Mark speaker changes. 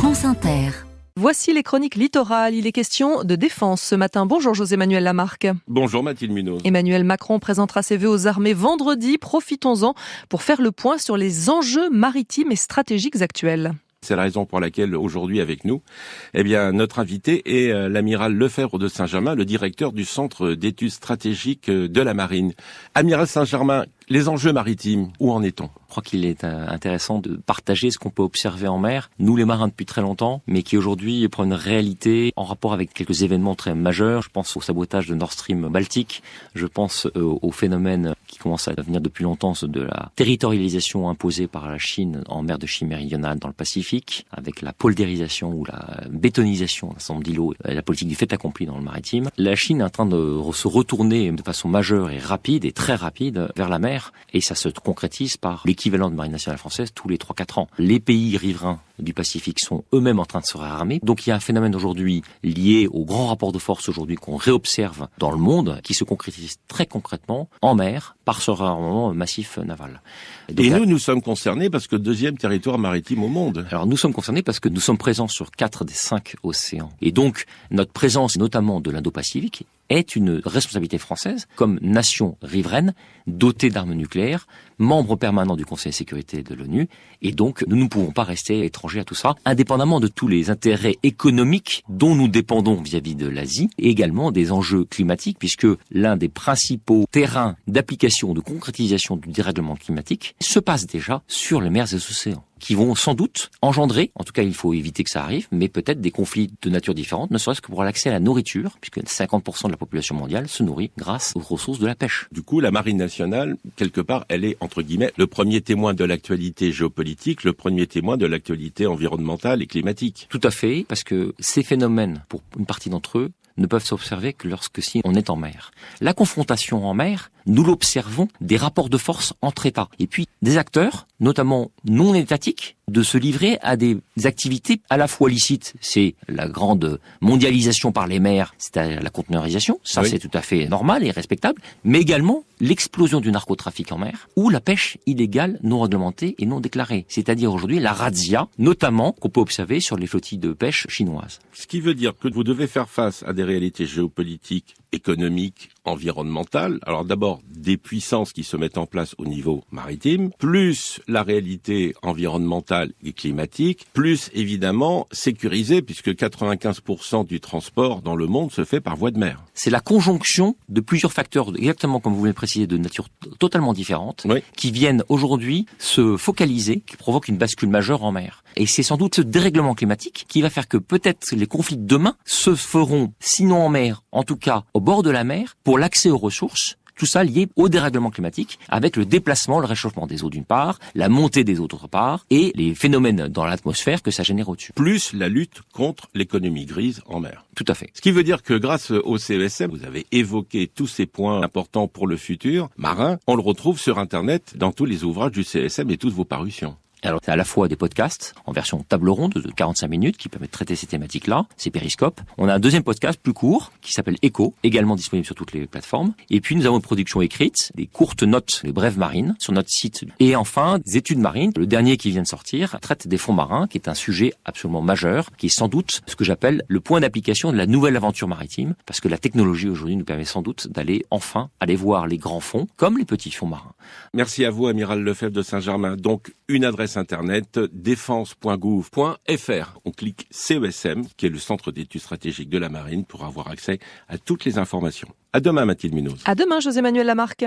Speaker 1: France Inter.
Speaker 2: Voici les chroniques littorales. Il est question de défense ce matin. Bonjour José-Manuel Lamarque.
Speaker 3: Bonjour Mathilde Munoz.
Speaker 2: Emmanuel Macron présentera ses vœux aux armées vendredi. Profitons-en pour faire le point sur les enjeux maritimes et stratégiques actuels.
Speaker 3: C'est la raison pour laquelle aujourd'hui avec nous, notre invité est l'amiral Lefebvre de Saint-Germain, le directeur du Centre d'études stratégiques de la Marine. Amiral Saint-Germain, les enjeux maritimes, où en est-on ?
Speaker 4: Je crois qu'il est intéressant de partager ce qu'on peut observer en mer, nous les marins depuis très longtemps, mais qui aujourd'hui prend une réalité en rapport avec quelques événements très majeurs. Je pense au sabotage de Nord Stream Baltique, je pense au phénomène qui commence à venir depuis longtemps de la territorialisation imposée par la Chine en mer de Chine méridionale dans le Pacifique, avec la poldérisation ou la bétonisation d'un certain nombre d'îlots et la politique du fait accompli dans le maritime. La Chine est en train de se retourner de façon majeure et rapide et très rapide vers la mer, et ça se concrétise par l'équivalent de Marine nationale française tous les 3-4 ans. Les pays riverains du Pacifique sont eux-mêmes en train de se réarmer. Donc il y a un phénomène aujourd'hui lié au grand rapport de force aujourd'hui qu'on réobserve dans le monde, qui se concrétise très concrètement en mer par ce réarmement massif naval.
Speaker 3: Donc, nous sommes concernés parce que deuxième territoire maritime au monde.
Speaker 4: Alors nous sommes concernés parce que nous sommes présents sur 4 des 5 océans. Et donc notre présence, notamment de l'Indo-Pacifique, est une responsabilité française comme nation riveraine, dotée d'armes nucléaires, membre permanent du Conseil de sécurité de l'ONU, et donc nous ne pouvons pas rester étrangers à tout ça, indépendamment de tous les intérêts économiques dont nous dépendons vis-à-vis de l'Asie, et également des enjeux climatiques, puisque l'un des principaux terrains d'application, de concrétisation du dérèglement climatique se passe déjà sur les mers et les océans, qui vont sans doute engendrer, en tout cas il faut éviter que ça arrive, mais peut-être des conflits de nature différente, ne serait-ce que pour l'accès à la nourriture, puisque 50% de la population mondiale se nourrit grâce aux ressources de la pêche.
Speaker 3: Du coup, la Marine nationale, quelque part, elle est, entre guillemets, le premier témoin de l'actualité géopolitique, le premier témoin de l'actualité environnementale et climatique.
Speaker 4: Tout à fait, parce que ces phénomènes, pour une partie d'entre eux, ne peuvent s'observer que lorsque si on est en mer. La confrontation en mer, nous l'observons des rapports de force entre États. Et puis des acteurs, notamment non étatiques, de se livrer à des activités à la fois licites. C'est la grande mondialisation par les mers, c'est-à-dire la conteneurisation. Ça, oui, c'est tout à fait normal et respectable. Mais également l'explosion du narcotrafic en mer ou la pêche illégale non réglementée et non déclarée. C'est-à-dire aujourd'hui la razzia, notamment qu'on peut observer sur les flottilles de pêche chinoises.
Speaker 3: Ce qui veut dire que vous devez faire face à des réalités géopolitiques, économiques, environnementales. Alors d'abord, des puissances qui se mettent en place au niveau maritime, plus la réalité environnementale et climatique, plus évidemment sécurisée, puisque 95% du transport dans le monde se fait par voie de mer.
Speaker 4: C'est la conjonction de plusieurs facteurs, exactement comme vous voulez le préciser, de nature totalement différente, oui, qui viennent aujourd'hui se focaliser, qui provoquent une bascule majeure en mer. Et c'est sans doute ce dérèglement climatique qui va faire que peut-être les conflits de demain se feront, sinon en mer, en tout cas au bord de la mer, pour l'accès aux ressources. Tout ça lié au dérèglement climatique, avec le déplacement, le réchauffement des eaux d'une part, la montée des eaux d'autre part, et les phénomènes dans l'atmosphère que ça génère au-dessus.
Speaker 3: Plus la lutte contre l'économie grise en mer.
Speaker 4: Tout à fait.
Speaker 3: Ce qui veut dire que grâce au CESM, vous avez évoqué tous ces points importants pour le futur marin. On le retrouve sur Internet dans tous les ouvrages du CESM et toutes vos parutions.
Speaker 4: Alors, c'est à la fois des podcasts en version table ronde de 45 minutes qui permettent de traiter ces thématiques-là, c'est Périscope. On a un deuxième podcast plus court qui s'appelle Écho, également disponible sur toutes les plateformes. Et puis, nous avons une production écrite, des courtes notes, des brèves marines sur notre site. Et enfin, des études marines. Le dernier qui vient de sortir traite des fonds marins, qui est un sujet absolument majeur, qui est sans doute ce que j'appelle le point d'application de la nouvelle aventure maritime, parce que la technologie aujourd'hui nous permet sans doute d'aller enfin aller voir les grands fonds comme les petits fonds marins.
Speaker 3: Merci à vous, amiral Lefebvre de Saint-Germain. Donc, une adresse internet, défense.gouv.fr. On clique CESM, qui est le Centre d'études stratégiques de la Marine, pour avoir accès à toutes les informations. À demain, Mathilde Munoz.
Speaker 2: À demain, José-Manuel Lamarque.